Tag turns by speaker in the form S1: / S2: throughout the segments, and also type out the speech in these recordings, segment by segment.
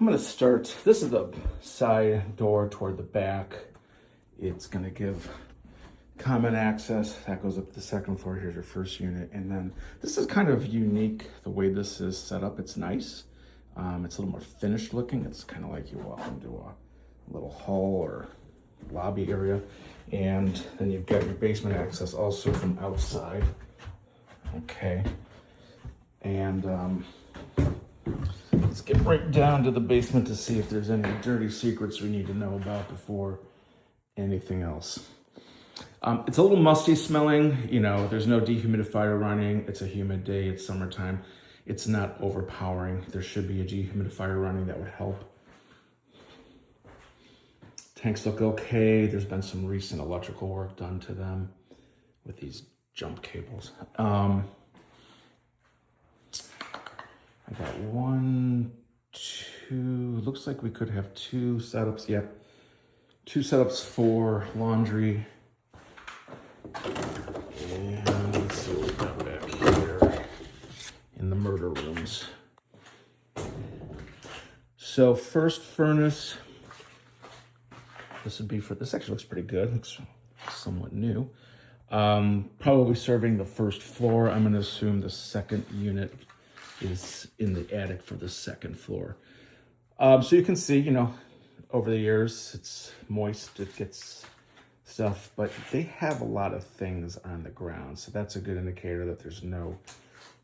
S1: I'm gonna start, this is the side door toward the back. It's gonna give common access. That goes up to the second floor. Here's your first unit. And then this is kind of unique, the way this is set up. It's nice. It's a little more finished looking. It's kind of like you walk into a little hall or lobby area. And then you've got your basement access also from outside. Okay. And let's get right down to the basement to see if there's any dirty secrets we need to know about before anything else. It's a little musty smelling, you know, there's no dehumidifier running. It's a humid day, it's summertime. It's not overpowering. There should be a dehumidifier running that would help. Tanks look okay. There's been some recent electrical work done to them with these jump cables. I got 1, 2, looks like we could have 2 setups. Yep, 2 setups for laundry. And let's see what we got back here in the murder rooms. So first furnace, this would be for, this actually looks pretty good. Looks somewhat new. Probably serving the first floor. I'm gonna assume the second unit is in the attic for the second floor. So you can see, you know, over the years, it's moist, it gets stuff, but they have a lot of things on the ground. So that's a good indicator that there's no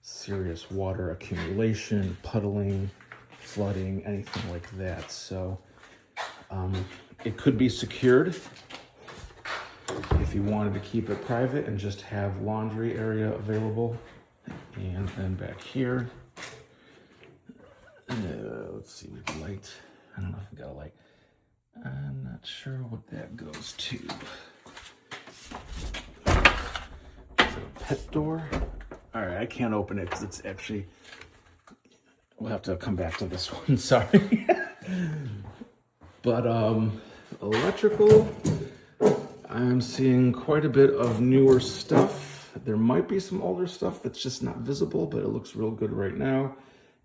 S1: serious water accumulation, puddling, flooding, anything like that. So it could be secured if you wanted to keep it private and just have laundry area available. And then back here, let's see, we have a light. I don't know if we got a light. I'm not sure what that goes to. Is it a pet door? All right, I can't open it because it's actually, we'll have to come back to this one, sorry. But electrical, I'm seeing quite a bit of newer stuff. There might be some older stuff that's just not visible, but it looks real good right now.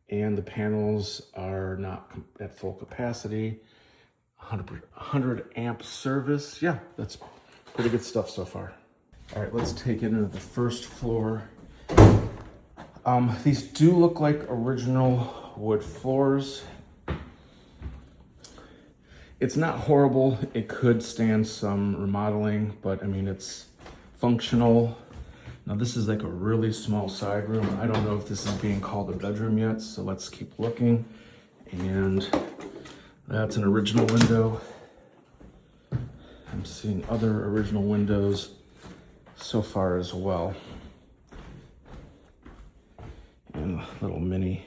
S1: And the panels are not at full capacity. 100 amp service. Yeah, that's pretty good stuff so far. All right, let's take it into the first floor. These do look like original wood floors. It's not horrible. It could stand some remodeling, but I mean, it's functional. Now this is like a really small side room. I don't know if this is being called a bedroom yet, so let's keep looking. And that's an original window. I'm seeing other original windows so far as well. And a little mini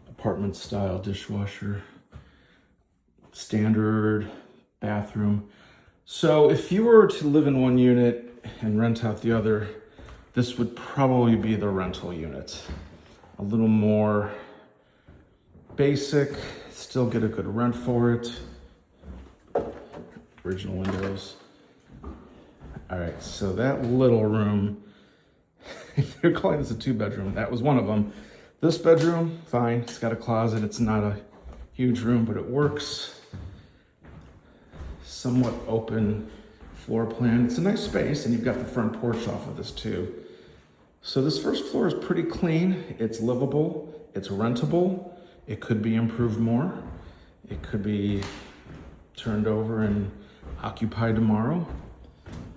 S1: apartment style dishwasher. Standard bathroom. So if you were to live in one unit and rent out the other, this would probably be the rental unit. A little more basic, still get a good rent for it. Original windows. All right, so that little room, if they're calling this a 2-bedroom, that was one of them. This bedroom, fine, it's got a closet. It's not a huge room, but it works. Somewhat open floor plan. It's a nice space, and you've got the front porch off of this too. So this first floor is pretty clean. It's livable, it's rentable. It could be improved more. It could be turned over and occupied tomorrow.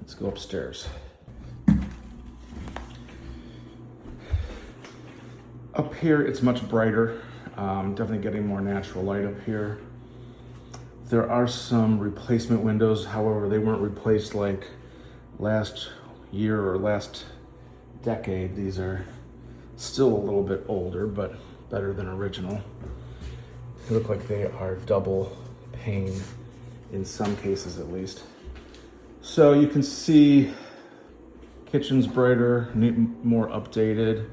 S1: Let's go upstairs. Up here, it's much brighter. Definitely getting more natural light up here. There are some replacement windows. However, they weren't replaced like last year or last decade. These are still a little bit older, but better than original. They look like they are double pane in some cases at least. So you can see kitchen's brighter, more updated.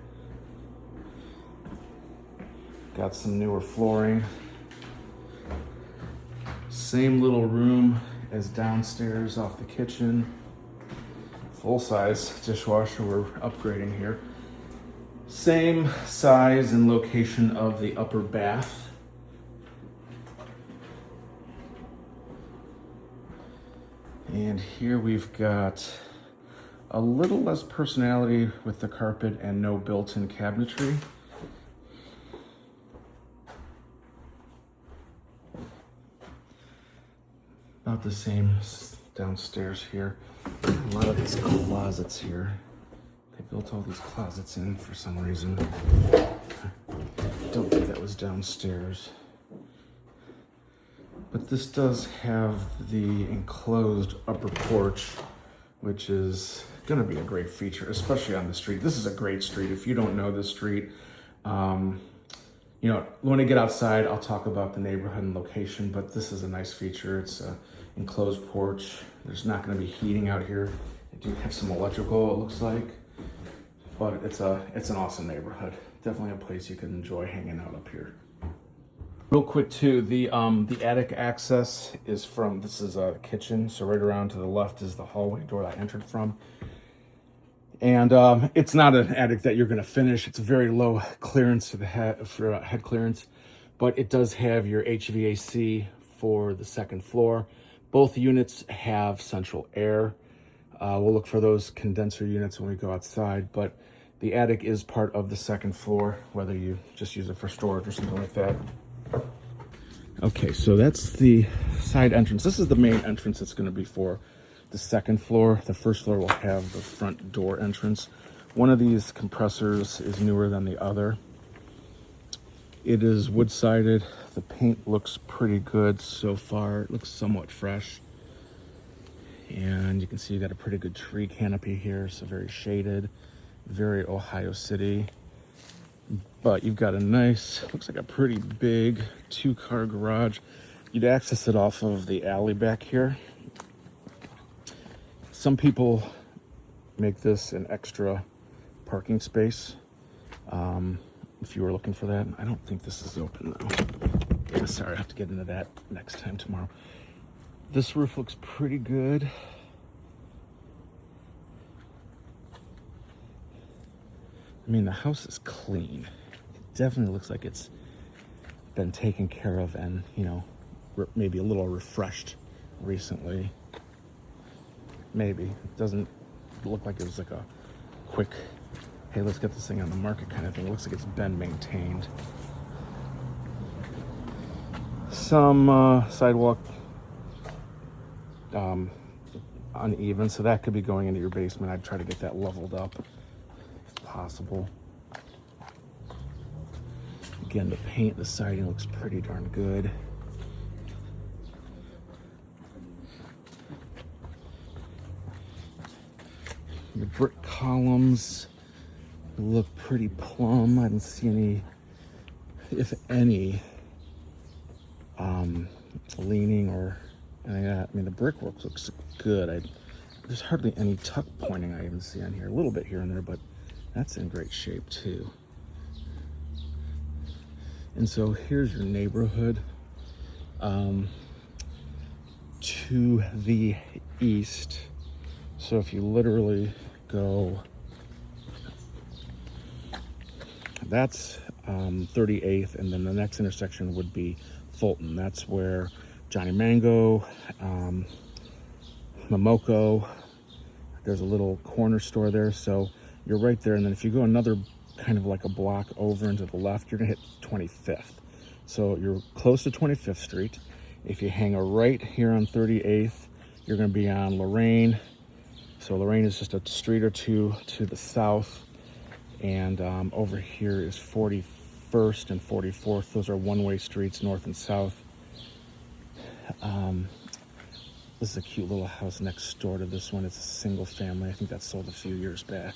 S1: Got some newer flooring. Same little room as downstairs off the kitchen. Full-size dishwasher we're upgrading here. Same size and location of the upper bath. And here we've got a little less personality with the carpet and no built-in cabinetry. About the same downstairs here. A lot of these closets here. They built all these closets in for some reason. Don't think that was downstairs. But this does have the enclosed upper porch, which is gonna be a great feature, especially on the street. This is a great street. If you don't know this street, you know, when I get outside, I'll talk about the neighborhood and location, but this is a nice feature. It's an enclosed porch. There's not gonna be heating out here. They do have some electrical, it looks like, but it's an awesome neighborhood. Definitely a place you can enjoy hanging out up here. Real quick too, the attic access is from, this is a kitchen, so right around to the left is the hallway door that I entered from. And it's not an attic that you're gonna finish. It's a very low clearance to the head, for head clearance, but it does have your HVAC for the second floor. Both units have central air. We'll look for those condenser units when we go outside, but the attic is part of the second floor, whether you just use it for storage or something like that. Okay, so that's the side entrance. This is the main entrance that's going to be for the second floor. The first floor will have the front door entrance. One of these compressors is newer than the other. It is wood-sided. The paint looks pretty good so far. It looks somewhat fresh. And you can see you got a pretty good tree canopy here, so very shaded, very Ohio City. But you've got a nice, looks like a pretty big 2-car garage. You'd access it off of the alley back here. Some people make this an extra parking space. If you were looking for that, I don't think this is open though. Sorry, I have to get into that next time tomorrow. This roof looks pretty good. I mean, the house is clean. It definitely looks like it's been taken care of and, you know, maybe a little refreshed recently. Maybe. It doesn't look like it was like a quick, hey, let's get this thing on the market kind of thing. It looks like it's been maintained. Some sidewalk uneven, so that could be going into your basement. I'd try to get that leveled up if possible. Again, the paint, the siding looks pretty darn good. The brick columns look pretty plumb. I didn't see any, if any, leaning or anything like that. I mean, the brickwork looks good. There's hardly any tuck pointing I even see on here. A little bit here and there, but that's in great shape too. And so here's your neighborhood. To the east. So if you literally go, that's 38th, and then the next intersection would be Fulton. That's where Johnny Mango, Momoko, there's a little corner store there, so you're right there. And then if you go another kind of like a block over and to the left, you're gonna hit 25th. So you're close to 25th Street. If you hang a right here on 38th, you're gonna be on Lorraine. So Lorraine is just a street or two to the south. And over here is 41st and 44th. Those are one-way streets, north and south. This is a cute little house next door to this one. It's a single family. I think that sold a few years back.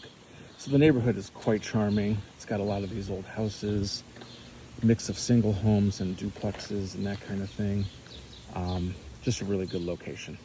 S1: So the neighborhood is quite charming. It's got a lot of these old houses, mix of single homes and duplexes and that kind of thing. Just a really good location.